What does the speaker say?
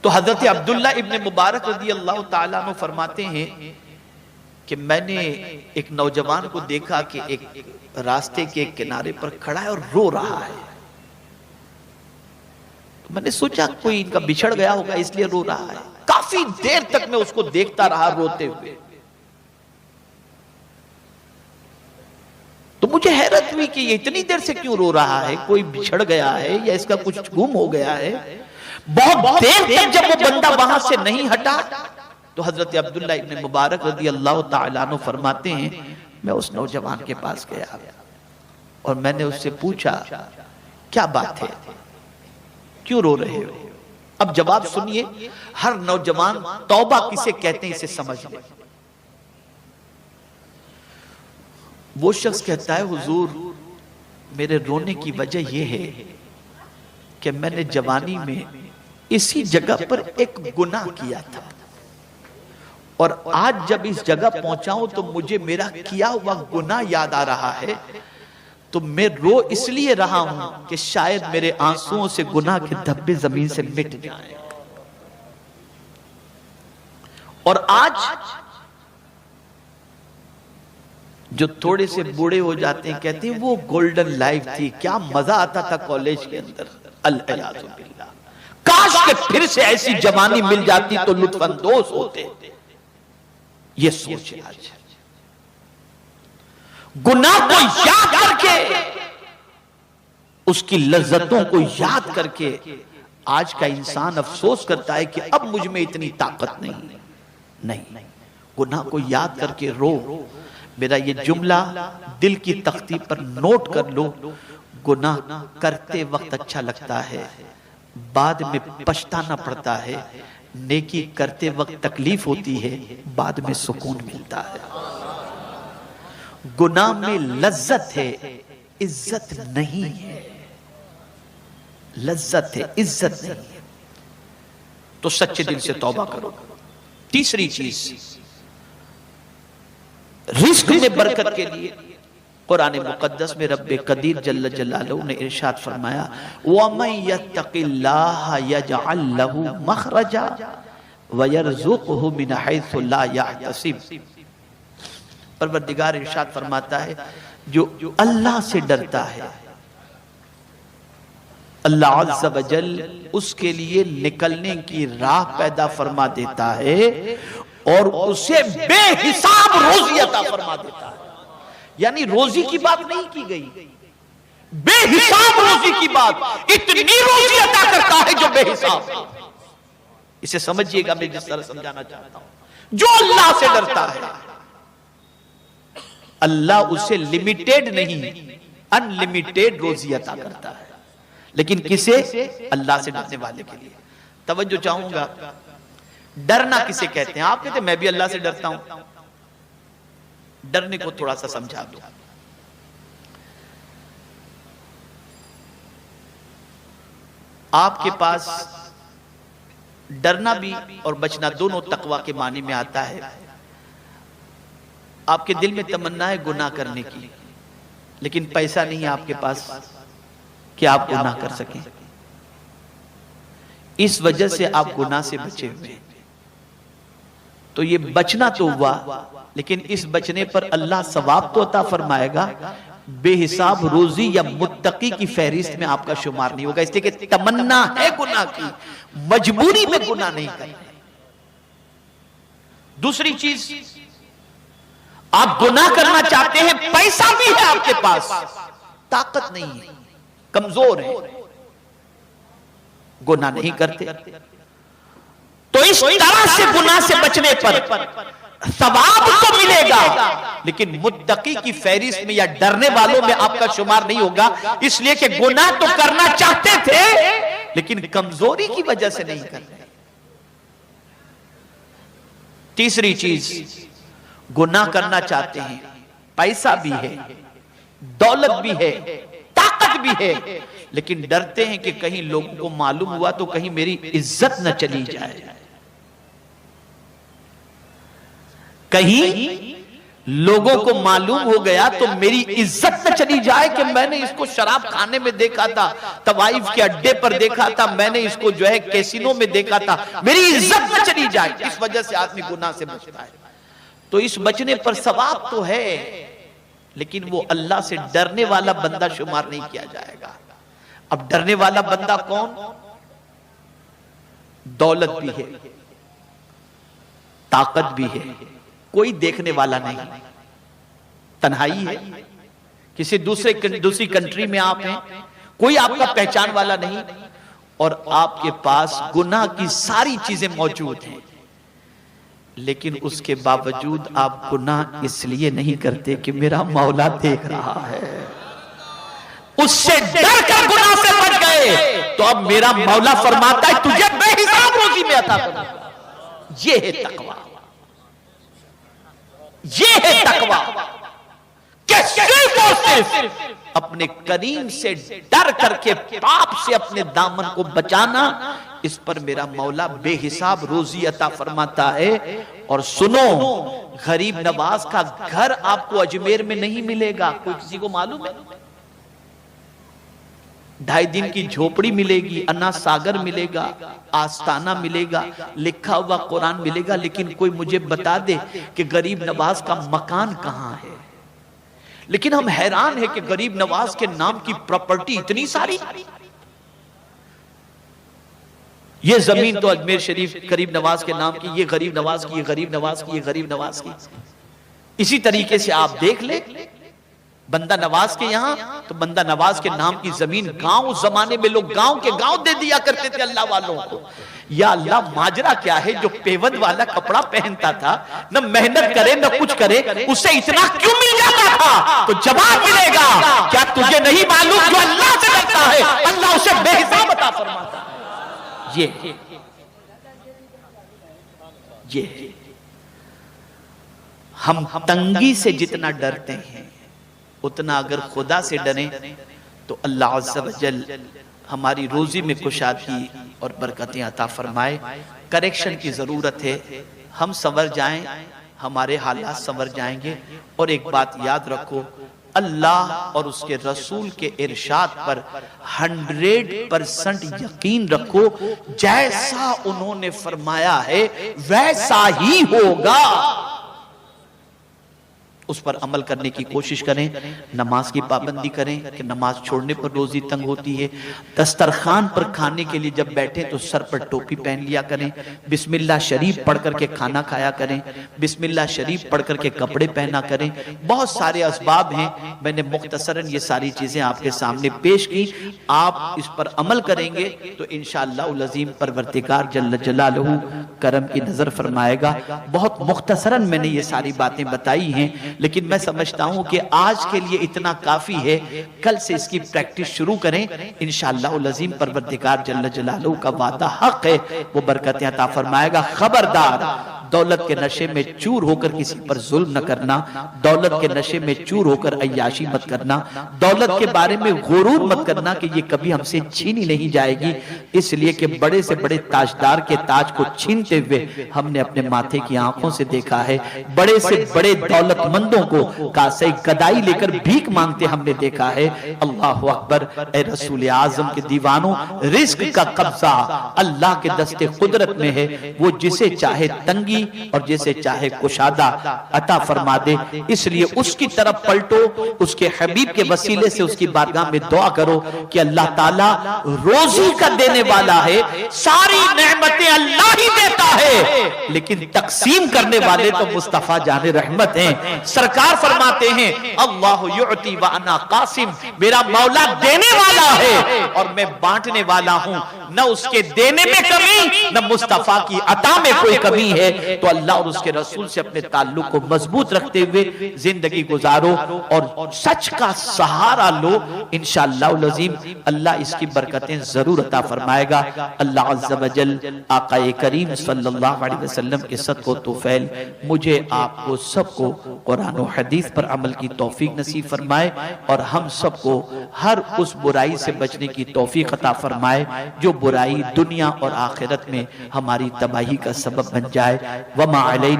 तो हजरत अब्दुल्ला इब्न मुबारक रज़ी अल्लाह ताला अन्हु फरमाते हैं कि मैंने एक नौजवान को देखा कि एक रास्ते के किनारे पर खड़ा है और रो रहा है। तो मैंने सोचा कोई इनका बिछड़ गया होगा इसलिए रो रहा है। काफी देर तक मैं उसको देखता रहा रोते हुए। तो मुझे हैरत हुई कि ये इतनी देर से क्यों रो रहा है, कोई बिछड़ गया है या इसका कुछ गुम हो गया है। बहुत देर तक जब वो बंदा वहां से नहीं हटा तो हजरत अब्दुल्ला इब्न मुबारक रज़ी अल्लाह ताला अन्हु फरमाते हैं मैं उस नौजवान के पास गया और मैंने उससे पूछा क्या बात है, क्यों रो रहे हो। अब जवाब सुनिए, हर नौजवान तौबा किसे कहते हैं इसे समझ ले। वो शख्स कहता है हुजूर मेरे रोने की वजह यह है कि मैंने जवानी में इसी जगह पर एक गुनाह किया था और आज जब इस जगह पहुंचा हूं तो मुझे मेरा किया हुआ गुनाह याद आ रहा है। तो मैं रो इसलिए रहा हूं कि शायद मेरे आंसुओं से गुनाह के धब्बे जमीन से मिट जाएं। और आज जो थोड़े से बूढ़े हो जाते हैं कहते हैं वो गोल्डन लाइफ थी, क्या मजा आता था कॉलेज के अंदर। अल-इयाज़ु बिल्लाह, काश के फिर से ऐसी जवानी मिल जाती तो लुत्फानंदोज होते। ये सोच आज गुनाह को याद करके, उसकी लज्जतों को याद करके आज का इंसान अफसोस करता है कि अब मुझ में इतनी ताकत नहीं। गुनाह को याद करके रो। मेरा ये जुमला दिल की तख्ती पर नोट कर लो। गुनाह करते वक्त अच्छा लगता है, बाद में पछताना पड़ता है। नेकी करते वक्त तकलीफ होती है, बाद में सुकून मिलता है। गुनाह में लज्जत है, इज्जत नहीं है। लज्जत है, इज्जत नहीं है। तो सच्चे दिल से तौबा करो। तीसरी चीज, रिस्क में बरकत के लिए कुरान मुकद्दस में रब्बे कदीर जल्ल जलालहू ने इरशाद फरमाया वमन यत्तकिल्लाह यजअल लहू मखरजा व यरज़ुक़हु मिन हैथु ला यहतसिब। परवरदिगार इरशाद फरमाता है जो अल्लाह से डरता है अल्लाह अज़्ज़ व जल उसके लिए निकलने की राह पैदा फरमा देता है और उसे बेहिसाब रोजी अता फरमा देता है। यानी रोजी की बात नहीं की गई, बेहिसाब रोजी की बात। इतनी रोजी अता करता है जो बेहिसाब। इसे समझिएगा, मैं जिस तरह समझाना चाहता हूं। जो अल्लाह से डरता है अल्लाह उसे लिमिटेड नहीं अनलिमिटेड रोजी अता करता है। लेकिन किसे? अल्लाह से डरने वाले के लिए। तवज्जो चाहूंगा, डरना किसे कहते हैं? आप कहते हैं मैं भी अल्लाह से डरता हूं। डरने को थोड़ा सा समझा दो। आपके पास डरना भी और बचना दोनों तकवा के मानी में आता है। आपके दिल में तमन्ना है गुनाह करने की, लेकिन पैसा नहीं है आपके पास कि आप गुनाह कर सकें। इस वजह से आप गुनाह से बचे हुए। तो ये बचना तो हुआ, लेकिन इस बचने पर अल्लाह सवाब तो अता फरमाएगा, बेहिसाब रोजी या मुत्तकी की फहरिस्त में आपका शुमार नहीं होगा। इसलिए कि तमन्ना है गुनाह की, मजबूरी में गुनाह नहीं करना। दूसरी चीज, आप गुनाह करना चाहते हैं, पैसा भी है आपके पास, ताकत नहीं है, कमजोर है, गुनाह नहीं करते। तो इस तरह से गुनाह से बचने पर सवाब तो मिलेगा, लेकिन मुत्तकी की फहरिस्त में या डरने वालों में आपका शुमार नहीं होगा। इसलिए कि गुनाह तो करना चाहते थे, लेकिन कमजोरी की वजह से नहीं कर रहे। तीसरी चीज, गुनाह करना चाहते हैं, पैसा भी है, दौलत भी है, ताकत भी है, लेकिन डरते हैं कि कहीं लोगों को मालूम हुआ तो कहीं मेरी इज्जत न चली जाए, कहीं लोगों को मालूम हो गया तो मेरी इज्जत न चली जाए कि मैंने इसको शराब खाने में देखा था, तवाइफ के अड्डे पर देखा था, मैंने इसको जो है कैसीनो में देखा था, मेरी इज्जत न चली जाए। इस वजह से आदमी गुनाह से बचता है। तो इस बचने पर सवाब तो है, लेकिन वो अल्लाह से डरने वाला बंदा शुमार नहीं किया जाएगा। अब डरने वाला बंदा कौन? दौलत भी है, ताकत भी है, कोई देखने वाला नहीं, तन्हाई है, किसी दूसरी कंट्री में आप हैं, कोई आपका पहचान वाला नहीं, और आपके पास गुनाह की सारी चीजें मौजूद हैं, लेकिन उसके बावजूद आप गुनाह इसलिए नहीं करते कि मेरा मौला देख रहा है, उससे डर कर गुनाह से बच गए। तो अब मेरा मौला फरमाता है तुझे बेहिसाब रोजी में अता करूंगा। ये है तकवा, ये है तकवा कि सिर्फ और सिर्फ अपने करीम से डर करके पाप से अपने दामन को बचाना, इस पर मेरा मौला बेहिसाब रोजी अता फरमाता है। और सुनो, गरीब नवाज का घर आपको अजमेर में नहीं मिलेगा, कोई किसी को मालूम है? 2.5 दिन की झोपड़ी मिलेगी, अन्ना सागर मिलेगा, आस्ताना मिलेगा, लिखा हुआ कुरान मिलेगा, लेकिन कोई मुझे बता दे कि गरीब नवाज का मकान कहां है। लेकिन हम हैरान है कि गरीब नवाज के नाम की प्रॉपर्टी इतनी सारी। ये जमीन तो अजमेर शरीफ गरीब नवाज के नाम की, ये गरीब नवाज की, ये गरीब नवाज की, ये गरीब नवाज की। इसी तरीके से आप देख ले बंदा नवाज के यहां, तो बंदा नवाज के नाम की जमीन गांव, जमाने में लोग गांव के गांव दे दिया करते थे अल्लाह वालों को। या अल्लाह, माजरा क्या है? जो पेवंद वाला कपड़ा पहनता था, न मेहनत करे न कुछ करे, उसे इतना क्यों मिल जाता था? तो जवाब मिलेगा, क्या तुझे नहीं मालूम जो अल्लाह से डरता है अल्लाह उसे बेहिसाब अता फरमाता है। ये हम तंगी से जितना डरते हैं, उतना अगर खुदा से डरें तो अल्लाह अज़्ज़ा वजल हमारी रोजी में कुशादगी और बरकतें अता फरमाए। करेक्शन की जरूरत है, हम संवर जाएं, हमारे हालात संवर जाएंगे। और एक बात याद रखो, अल्लाह और उसके रसूल के इरशाद पर 100% यकीन रखो, जैसा उन्होंने फरमाया है वैसा ही होगा। उस पर अमल करने की कोशिश करें, नमाज की पाबंदी करें कि नमाज छोड़ने पर रोजी तंग होती है। दस्तरखान पर खाने के लिए जब बैठे तो सर पर टोपी पहन लिया करें, बिस्मिल्लाह शरीफ पढ़ करके खाना खाया करें, बिस्मिल्लाह शरीफ पढ़ करके कपड़े पहना करें। बहुत सारे असबाब हैं, मैंने मुख्तसरन ये सारी चीजें आपके सामने पेश की। आप इस पर अमल करेंगे तो इंशाअल्लाह अज़ीम परवरदिगार जल्ल जलालहू करम की नजर फरमाएगा। बहुत मुख्तसरन मैंने ये सारी बातें बताई हैं, लेकिन मैं समझता हूं कि आज के लिए इतना काफी है। कल से इसकी प्रैक्टिस शुरू करें, इंशाअल्लाह अज़ीम परवरदिगार जल्ल जलालहू का वादा हक है, वो बरकतें अता फरमाएगा। खबरदार, दौलत के नशे में चूर होकर किसी पर जुल्म न करना, दौलत के नशे में चूर होकर अय्याशी मत करना, दौलत के बारे में गुरूर मत करना कि ये कभी हमसे छीनी नहीं जाएगी। इसलिए कि बड़े से बड़े ताजदार के ताज को छीनते हुए हमने अपने माथे की आंखों से देखा है, बड़े से बड़े दौलतमंदों को कासे गदाई लेकर भीख मांगते हमने देखा है। अल्लाह अकबर। ए रसूल आजम के दीवानों, रिस्क का कब्जा अल्लाह के दस्ते कुदरत में है, वो जिसे चाहे तंगी और जैसे चाहे कुशादा अता फरमा दे। इसलिए उसकी तरफ पलटो, उसके हबीब के वसीले से उसकी बारगाह में दुआ करो कि अल्लाह ताला रोजी का देने वाला है, सारी नेमतें अल्लाह ही देता है, लेकिन तकसीम करने वाले तो मुस्तफा जाने रहमत हैं। सरकार फरमाते हैं अल्लाह युअती व अना कासिम, मेरा मौला देने वाला है और मैं बांटने वाला हूं। न उसके देने में कमी, न मुस्तफा की अता में कोई कमी है। तो अल्लाह और उसके रसूल से अपने ताल्लुक को मजबूत रखते हुए जिंदगी गुजारो और सच का सहारा लो। इंशाअल्लाह अज़ीम अल्लाह इसकी बरकतें जरूर अता फरमाएगा। अल्लाह अज़्ज़ा वजल आक़ाए करीम सल्लल्लाहु अलैहि वसल्लम के सदक़ो तौफ़ैल मुझे आपको सबको कुरान और हदीस पर अमल की तौफीक नसीब फरमाए और हम सबको हर उस बुराई से बचने की तौफीक अता फरमाए जो बुराई दुनिया और आखिरत में हमारी तबाही का सबब बन जाए। वमा अलैना